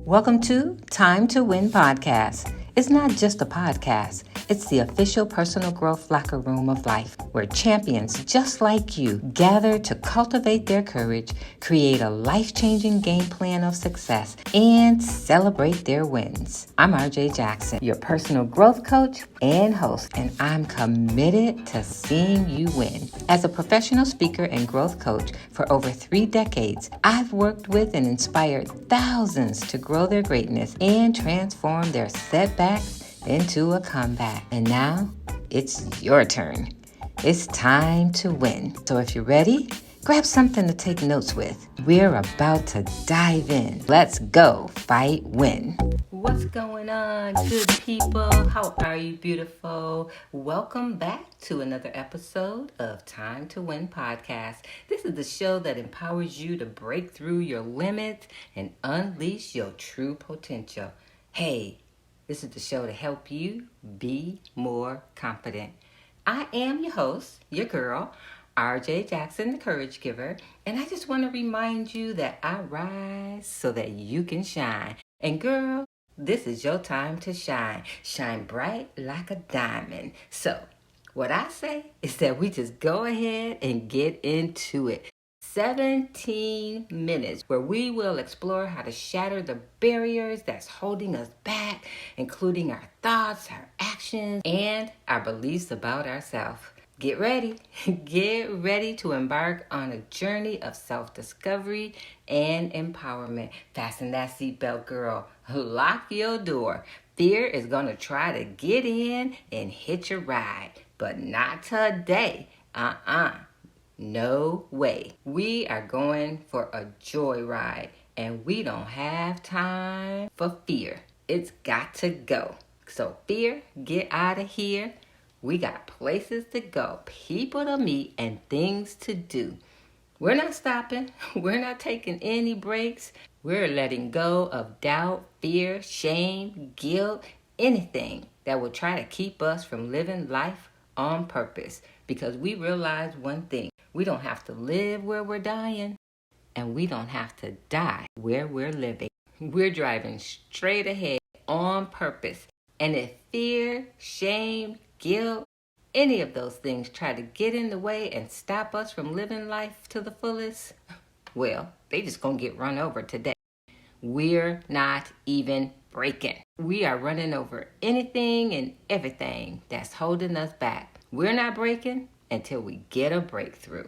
Welcome to Time to Win podcast. It's not just a podcast. It's the official personal growth locker room of life where champions just like you gather to cultivate their courage, create a life-changing game plan of success, and celebrate their wins. I'm RJ Jackson, your personal growth coach and host, and I'm committed to seeing you win. As a professional speaker and growth coach for over 3 decades, I've worked with and inspired thousands to grow their greatness and transform their setbacks into a comeback. And now it's your turn. It's time to win. So if you're ready, grab something to take notes with. We're about to dive in. Let's go fight win. What's going on, good people? How are you, beautiful? Welcome back to another episode of Time to Win podcast. This is the show that empowers you to break through your limits and unleash your true potential. Hey, this is the show to help you be more confident. I am your host, your girl, RJ Jackson, the Courage Giver, and I just want to remind you that I rise so that you can shine. And girl, this is your time to shine. Shine bright like a diamond. So, what I say is that we just go ahead and get into it. 17 minutes where we will explore how to shatter the barriers that's holding us back, including our thoughts, our actions, and our beliefs about ourselves. Get ready. Get ready to embark on a journey of self-discovery and empowerment. Fasten that seatbelt, girl. Lock your door. Fear is going to try to get in and hitch a ride, but not today. No way. We are going for a joyride, and we don't have time for fear. It's got to go. So fear, get out of here. We got places to go, people to meet, and things to do. We're not stopping. We're not taking any breaks. We're letting go of doubt, fear, shame, guilt, anything that will try to keep us from living life on purpose. Because we realize one thing. We don't have to live where we're dying, and we don't have to die where we're living. We're driving straight ahead on purpose. And if fear, shame, guilt, any of those things try to get in the way and stop us from living life to the fullest, well, they just gonna get run over today. We're not even breaking. We are running over anything and everything that's holding us back. We're not breaking until we get a breakthrough.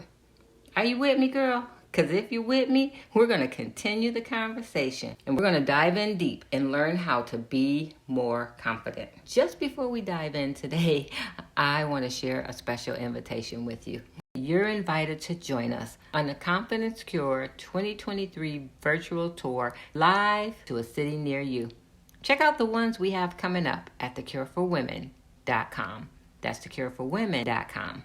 Are you with me, girl? Because if you're with me, we're going to continue the conversation and we're going to dive in deep and learn how to be more confident. Just before we dive in today, I want to share a special invitation with you. You're invited to join us on the Confidence Cure 2023 virtual tour live to a city near you. Check out the ones we have coming up at thecureforwomen.com. That's thecureforwomen.com.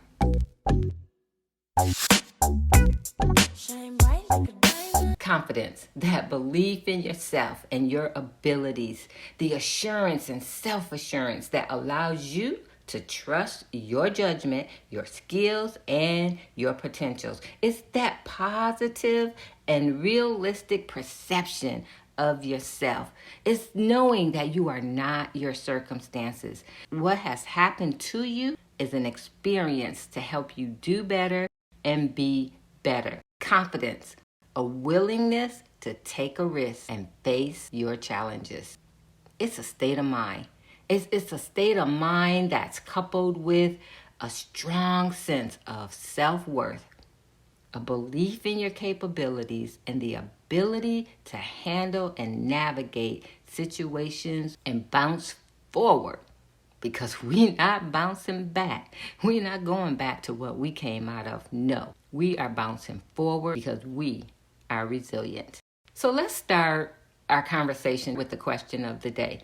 Shine bright like a diamond. Confidence, that belief in yourself and your abilities, the assurance and self-assurance that allows you to trust your judgment, your skills, and your potentials. It's that positive and realistic perception of yourself. It's knowing that you are not your circumstances. What has happened to you is an experience to help you do better and be better. Confidence, a willingness to take a risk and face your challenges. It's a state of mind. It's a state of mind that's coupled with a strong sense of self-worth, a belief in your capabilities, and the ability to handle and navigate situations and bounce forward. Because we're not bouncing back. We're not going back to what we came out of. No, we are bouncing forward because we are resilient. So let's start our conversation with the question of the day.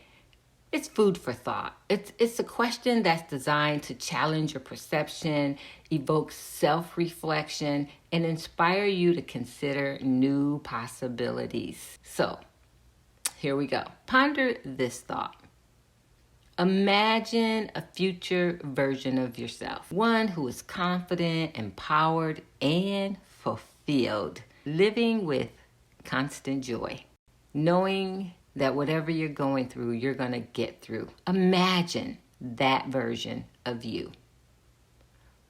It's food for thought. It's a question that's designed to challenge your perception, evoke self-reflection, and inspire you to consider new possibilities. So, here we go. Ponder this thought. Imagine a future version of yourself, one who is confident, empowered, and fulfilled, living with constant joy, knowing that whatever you're going through, you're going to get through. Imagine that version of you.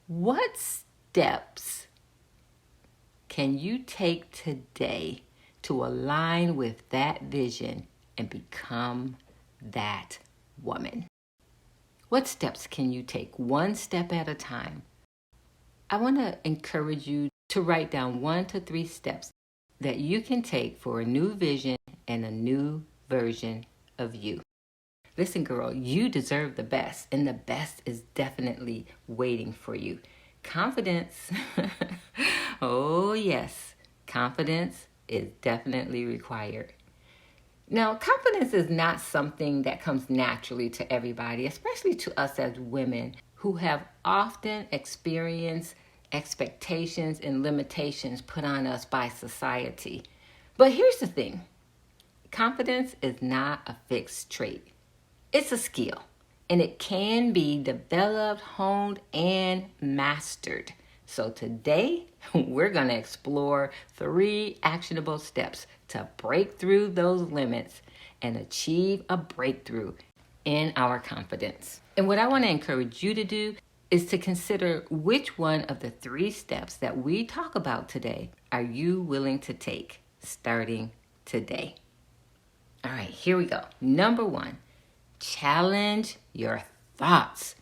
What steps can you take today to align with that vision and become that woman? What steps can you take one step at a time? I want to encourage you to write down 1 to 3 steps that you can take for a new vision and a new version of you. Listen, girl, you deserve the best, and the best is definitely waiting for you. Confidence, oh yes, confidence is definitely required. Now, confidence is not something that comes naturally to everybody, especially to us as women who have often experienced expectations and limitations put on us by society. But here's the thing. Confidence is not a fixed trait. It's a skill, and it can be developed, honed, and mastered. So today, we're going to explore 3 actionable steps to break through those limits and achieve a breakthrough in our confidence. And what I want to encourage you to do is to consider which one of the 3 steps that we talk about today are you willing to take starting today. All right, here we go. Number 1, challenge your thoughts.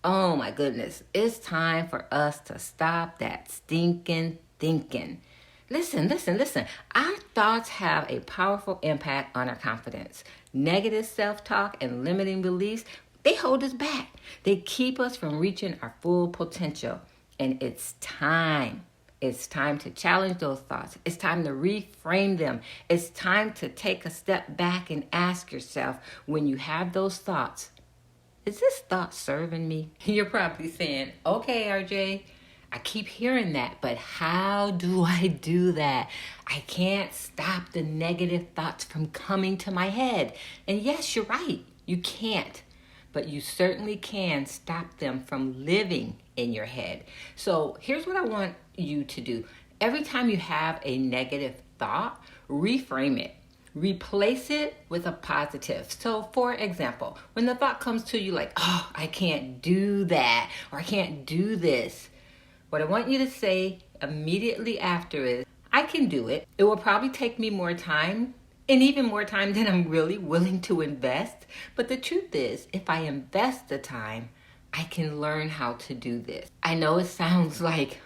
Oh my goodness, it's time for us to stop that stinking thinking. Listen. Our thoughts have a powerful impact on our confidence. Negative self-talk and limiting beliefs, they hold us back. They keep us from reaching our full potential. And it's time. It's time to challenge those thoughts. It's time to reframe them. It's time to take a step back and ask yourself, when you have those thoughts, is this thought serving me? You're probably saying, okay, RJ, I keep hearing that, but how do I do that? I can't stop the negative thoughts from coming to my head. And yes, you're right, you can't. But you certainly can stop them from living in your head. So here's what I want you to do. Every time you have a negative thought, reframe it. Replace it with a positive. So for example, when the thought comes to you like, oh, I can't do that, or I can't do this, what I want you to say immediately after is, I can do it. It will probably take me more time, and even more time than I'm really willing to invest. But the truth is, if I invest the time, I can learn how to do this. I know it sounds like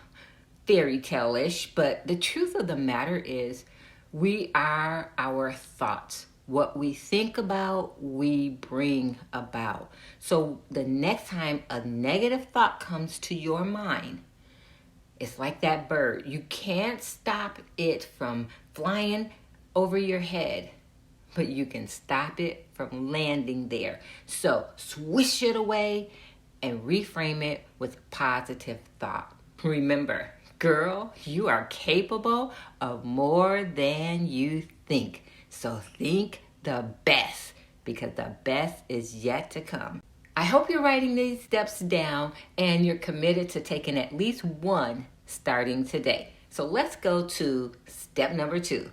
fairy tale-ish, but the truth of the matter is, we are our thoughts. What we think about, we bring about. So the next time a negative thought comes to your mind, it's like that bird. You can't stop it from flying over your head, but you can stop it from landing there. So swish it away and reframe it with positive thought. Remember, girl, you are capable of more than you think. So think the best, because the best is yet to come. I hope you're writing these steps down and you're committed to taking at least one starting today. So let's go to step number 2.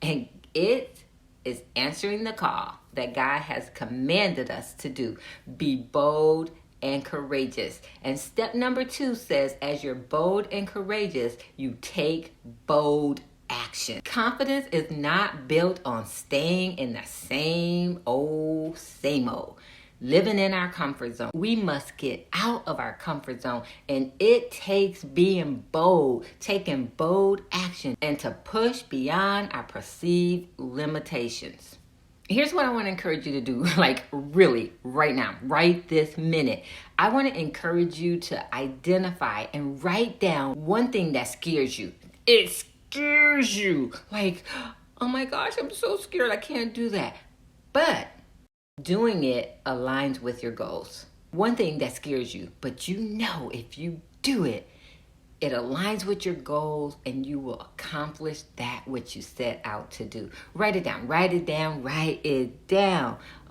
And it is answering the call that God has commanded us to do. Be bold and courageous. And step number 2 says, as you're bold and courageous, you take bold action. Confidence is not built on staying in the same old, living in our comfort zone. We must get out of our comfort zone, and it takes being bold, taking bold action, and to push beyond our perceived limitations. Here's what I want to encourage you to do, like really right now, right this minute. I want to encourage you to identify and write down one thing that scares you. It scares you. Like, oh my gosh, I'm so scared. I can't do that. But doing it aligns with your goals. One thing that scares you, but you know if you do it, it aligns with your goals and you will accomplish that which you set out to do. Write it down.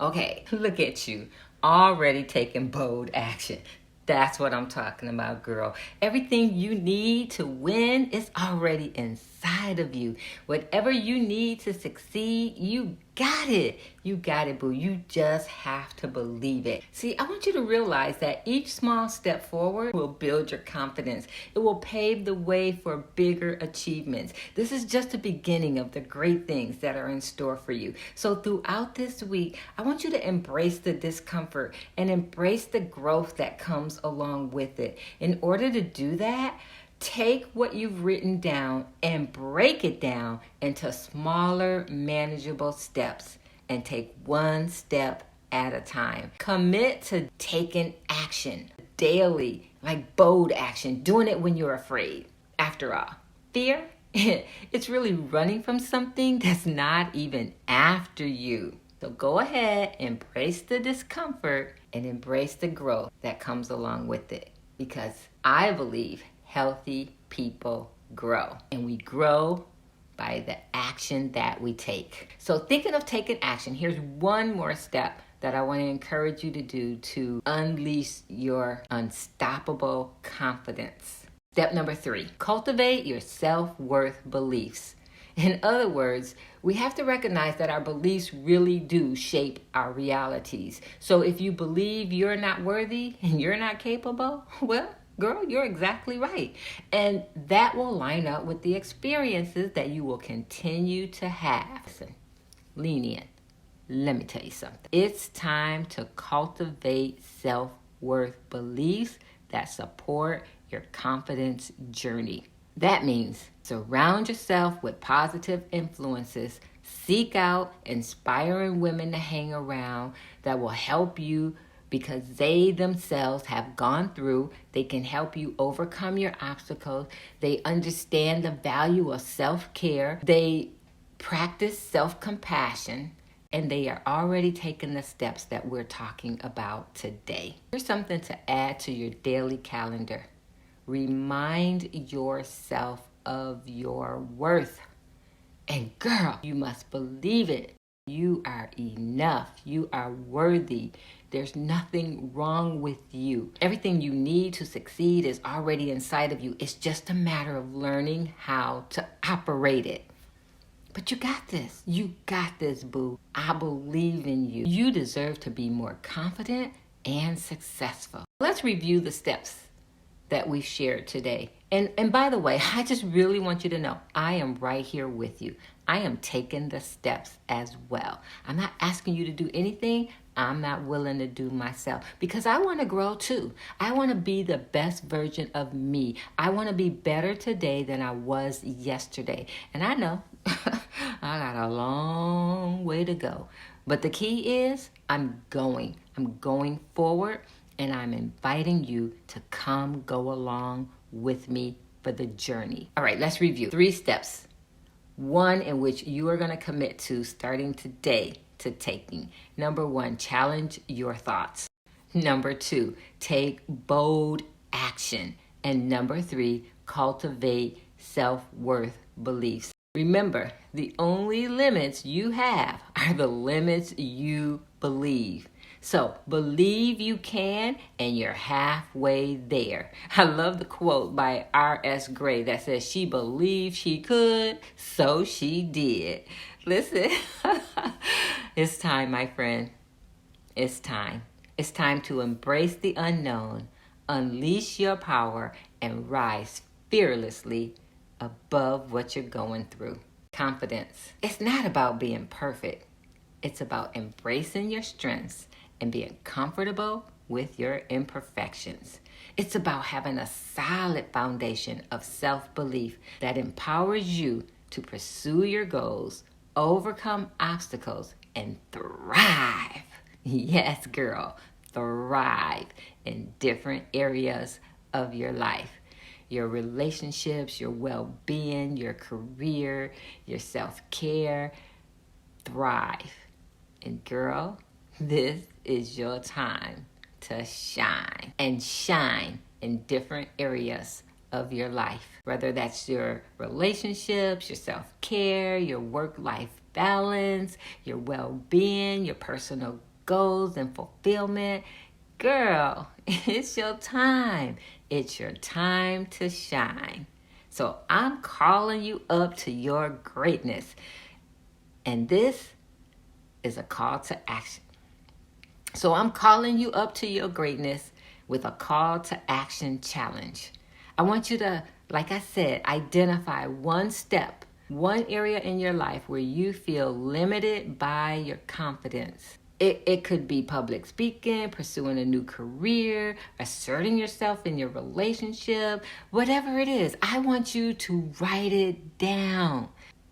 Okay, look at you, already taking bold action. That's what I'm talking about, girl. Everything you need to win is already inside inside of you. Whatever you need to succeed, you got it. You got it, boo. You just have to believe it. See, I want you to realize that each small step forward will build your confidence. It will pave the way for bigger achievements. This is just the beginning of the great things that are in store for you. So throughout this week, I want you to embrace the discomfort and embrace the growth that comes along with it. In order to do that, take what you've written down and break it down into smaller, manageable steps and take one step at a time. Commit to taking action daily, like bold action, doing it when you're afraid. After all, fear, it's really running from something that's not even after you. So go ahead, embrace the discomfort and embrace the growth that comes along with it. Because I believe healthy people grow, and we grow by the action that we take. So thinking of taking action, here's one more step that I want to encourage you to do to unleash your unstoppable confidence. Step number 3, cultivate your self-worth beliefs. In other words, we have to recognize that our beliefs really do shape our realities. So if you believe you're not worthy and you're not capable, well, girl, you're exactly right. And that will line up with the experiences that you will continue to have. Listen, lean in. Let me tell you something. It's time to cultivate self-worth beliefs that support your confidence journey. That means surround yourself with positive influences. Seek out inspiring women to hang around that will help you because they themselves have gone through. They can help you overcome your obstacles. They understand the value of self-care. They practice self-compassion. And they are already taking the steps that we're talking about today. Here's something to add to your daily calendar. Remind yourself of your worth. And girl, you must believe it. You are enough. You are worthy. There's nothing wrong with you. Everything you need to succeed is already inside of you. It's just a matter of learning how to operate it. But you got this. You got this, boo. I believe in you. You deserve to be more confident and successful. Let's review the steps that we shared today. And by the way, I just really want you to know, I am right here with you. I am taking the steps as well. I'm not asking you to do anything I'm not willing to do myself because I want to grow too. I want to be the best version of me. I want to be better today than I was yesterday. And I know I got a long way to go. But the key is I'm going forward, and I'm inviting you to come go along with me for the journey. All right, let's review 3 steps. 1 in which you are going to commit to starting today to taking. Number 1, challenge your thoughts. Number 2, take bold action. And number 3, cultivate self-worth beliefs. Remember, the only limits you have are the limits you believe. So believe you can, and you're halfway there. I love the quote by R.S. Gray that says, she believed she could, so she did. Listen, it's time, my friend. It's time. It's time to embrace the unknown, unleash your power, and rise fearlessly above what you're going through. Confidence. It's not about being perfect. It's about embracing your strengths and being comfortable with your imperfections. It's about having a solid foundation of self-belief that empowers you to pursue your goals, overcome obstacles, and thrive. Yes, girl, thrive in different areas of your life. Your relationships, your well-being, your career, your self-care. Thrive. And girl, this is your time to shine. And shine in different areas of your life. Whether that's your relationships, your self-care, your work-life balance, your well-being, your personal goals and fulfillment. Girl, it's your time. It's your time to shine. So I'm calling you up to your greatness. And this is a call to action. So I'm calling you up to your greatness with a call to action challenge. I want you to, like I said, identify one step, one area in your life where you feel limited by your confidence. It could be public speaking, pursuing a new career, asserting yourself in your relationship, whatever it is. I want you to write it down.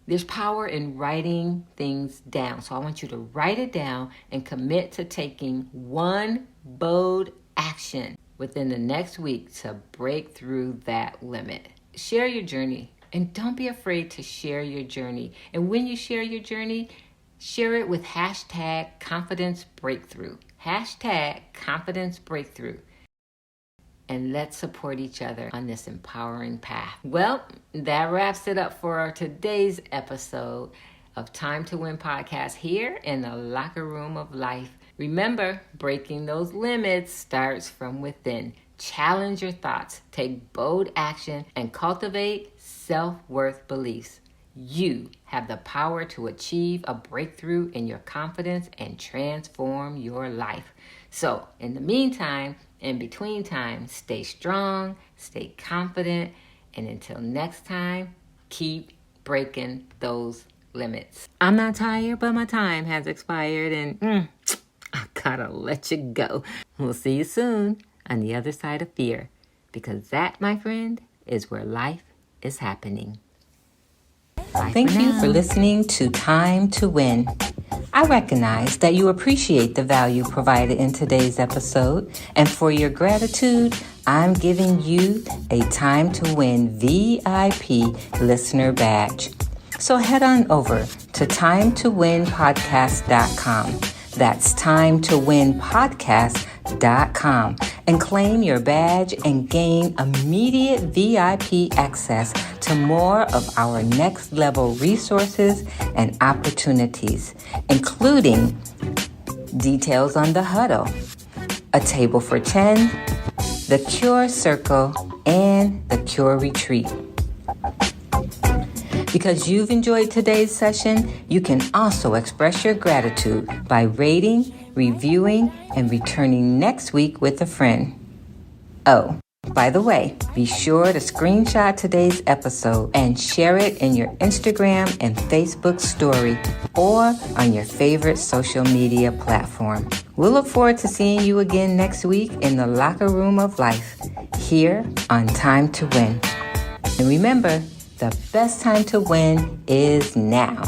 There's power in writing things down. So I want you to write it down and commit to taking one bold action within the next week to break through that limit. Share your journey, and don't be afraid to share your journey. And when you share your journey, share it with hashtag confidence breakthrough. Hashtag confidence breakthrough. And let's support each other on this empowering path. Well, that wraps it up for today's episode of Time to Win podcast here in the locker room of life. Remember, breaking those limits starts from within. Challenge your thoughts, take bold action, and cultivate self-worth beliefs. You have the power to achieve a breakthrough in your confidence and transform your life. So, in the meantime, in between time, stay strong, stay confident, and until next time, keep breaking those limits. I'm not tired, but my time has expired, and I gotta let you go. We'll see you soon on the other side of fear, because that, my friend, is where life is happening. Bye. Thank you for listening to Time to Win. I recognize that you appreciate the value provided in today's episode, and for your gratitude, I'm giving you a Time to Win VIP listener badge. So head on over to timetowinpodcast.com. That's timetowinpodcast.com and claim your badge and gain immediate VIP access to more of our next level resources and opportunities, including details on the huddle, a table for 10, the Cure Circle, and the Cure Retreat. Because you've enjoyed today's session, you can also express your gratitude by rating, reviewing, and returning next week with a friend. Oh, by the way, be sure to screenshot today's episode and share it in your Instagram and Facebook story or on your favorite social media platform. We'll look forward to seeing you again next week in the locker room of life here on Time to Win. And remember, the best time to win is now.